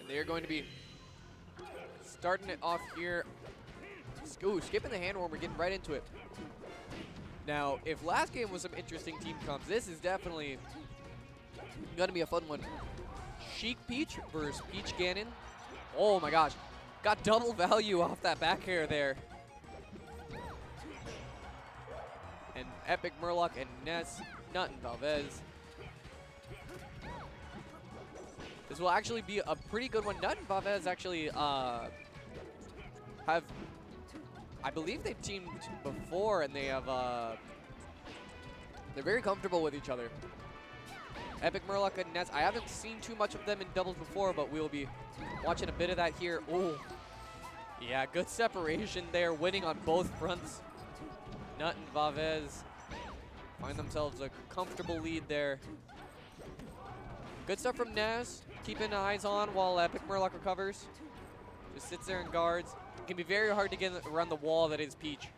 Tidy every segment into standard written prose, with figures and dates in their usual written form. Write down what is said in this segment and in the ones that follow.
They're going to be starting it off here. Ooh, skipping the hand warmer, getting right into it. Now, if last game was some interesting team comps, this is definitely going to be a fun one. Sheik Peach versus Peach Ganon. Oh my gosh. Got double value off that back air there. And Epic Murloc and Ness, Nut and Vavez. This will actually be a pretty good one. Nut and Vavez actually have, I believe they've teamed before, and they have, they're very comfortable with each other. Epic Murloc and Ness, I haven't seen too much of them in doubles before, but we'll be watching a bit of that here. Oh, yeah, good separation there, winning on both fronts. Nut and Vavez find themselves a comfortable lead there. Good stuff from Ness, keeping eyes on while Epic Murloc recovers. Just sits there and guards. It can be very hard to get around the wall that is Peach.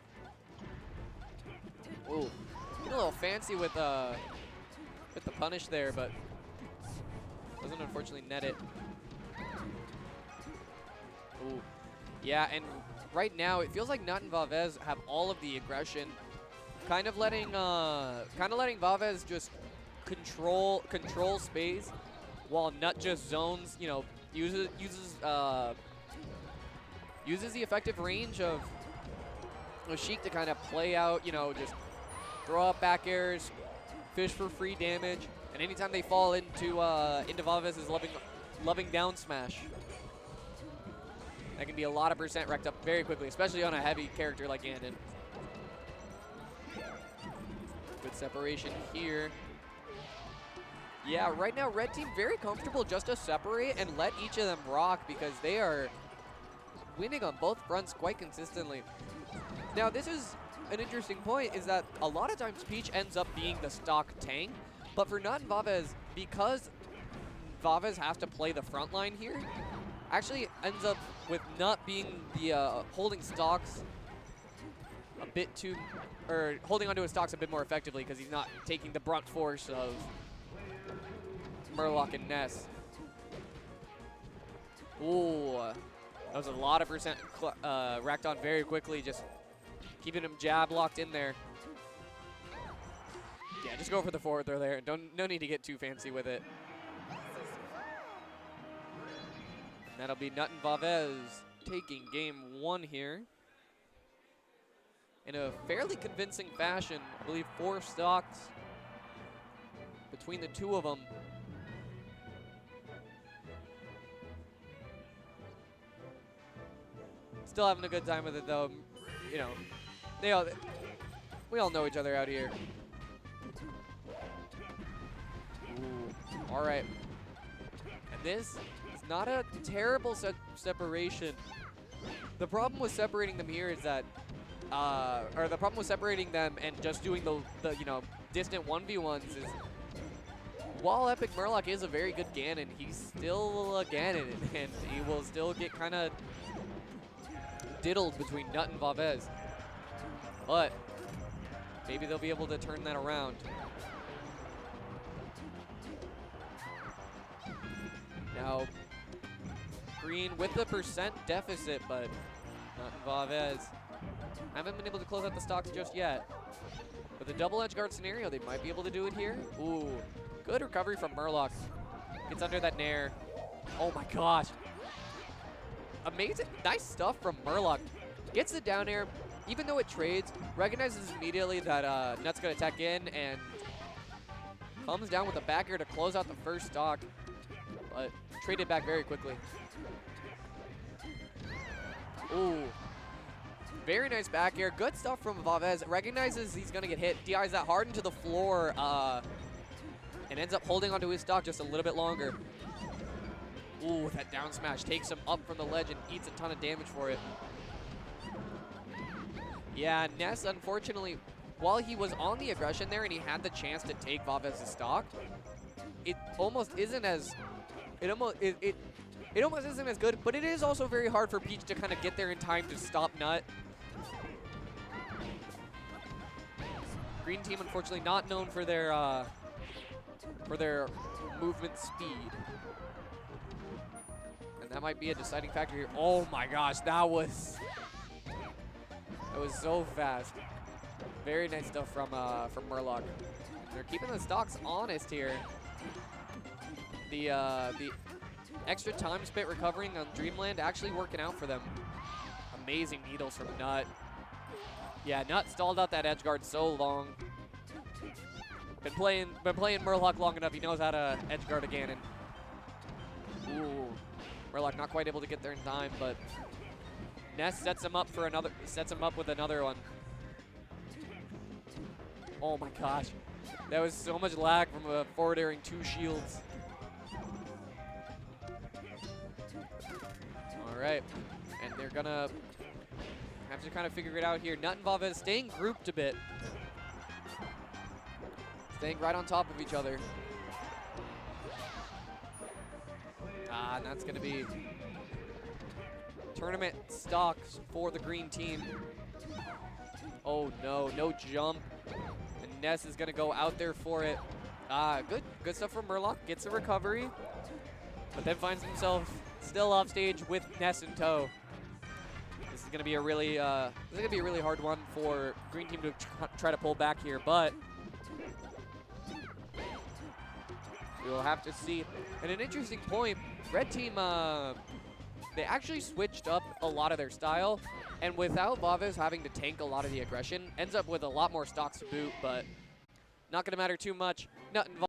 Ooh, getting a little fancy with the punish there, but doesn't unfortunately net it. Ooh, yeah, and right now it feels like Nut and Vavez have all of the aggression, kind of letting Vavez just control space, while Nut just zones. You know, uses the effective range of Sheik to kind of play out. You know, just throw up back airs, fish for free damage, and anytime they fall into Vavez's loving down smash, that can be a lot of percent racked up very quickly, especially on a heavy character like Ganon. Good separation here. Yeah, right now red team very comfortable just to separate and let each of them rock, because they are winning on both fronts quite consistently. Now this is an interesting point, is that a lot of times Peach ends up being the stock tank, but for Nut and Vavez, because Vavez has to play the front line here, actually ends up with Nut being the holding stocks a bit too, or holding onto his stocks a bit more effectively, because he's not taking the brunt force of Murloc and Ness. Ooh, that was a lot of percent racked on very quickly, just keeping him jab locked in there. Yeah, just go for the forward throw there. No need to get too fancy with it. And that'll be Nut and Vavez taking game one here in a fairly convincing fashion. I believe 4 stocks between the two of them. Still having a good time with it though. You know, we all know each other out here. Ooh, all right. And this is not a terrible separation. The problem with separating them here is that, or the problem with separating them and just doing the you know, distant 1v1s is, while Epic Murloc is a very good Ganon, he's still a Ganon, and he will still get kind of diddled between Nut and Vavez. But maybe they'll be able to turn that around. Now, Green with the percent deficit, but Nut and Vavez haven't been able to close out the stocks just yet. With a double edge guard scenario, they might be able to do it here. Ooh, good recovery from Murloc. Gets under that nair. Oh my gosh. Amazing, nice stuff from Murloc. Gets the down air, even though it trades, recognizes immediately that Nut's gonna attack in, and comes down with a back air to close out the first stock, but traded back very quickly. Ooh, very nice back air, good stuff from Vavez. Recognizes he's gonna get hit, DIs that hard into the floor, and ends up holding onto his stock just a little bit longer. Ooh, that down smash takes him up from the ledge and eats a ton of damage for it. Yeah, Ness, unfortunately, while he was on the aggression there and he had the chance to take Vavez's stock, it almost isn't as, it almost isn't as good, but it is also very hard for Peach to kind of get there in time to stop Nut. Green team, unfortunately, not known for their movement speed. And that might be a deciding factor here. Oh my gosh, that was so fast. Very nice stuff from Murloc. They're keeping the stocks honest here. The extra time spent recovering on Dreamland actually working out for them. Amazing needles from Nut. Yeah, Nut stalled out that edge guard so long. Been playing Murloc long enough. He knows how to edge guard a Ganon. Ooh, Murloc not quite able to get there in time, but Ness sets him up for another. Sets him up with another one. Oh my gosh, that was so much lag from a forward airing 2 shields. All right, and they're gonna have to kind of figure it out here. Nut and Vavez staying grouped a bit. Staying right on top of each other. And that's going to be tournament stocks for the green team. Oh no, no jump. And Ness is going to go out there for it. Good stuff from Murloc. Gets a recovery, but then finds himself still off stage with Ness in tow. This is going to be a really hard one for green team to try to pull back here, but we'll have to see. And an interesting point, red team, they actually switched up a lot of their style, and without Vavez having to tank a lot of the aggression, ends up with a lot more stocks to boot, but not going to matter too much. Nothing.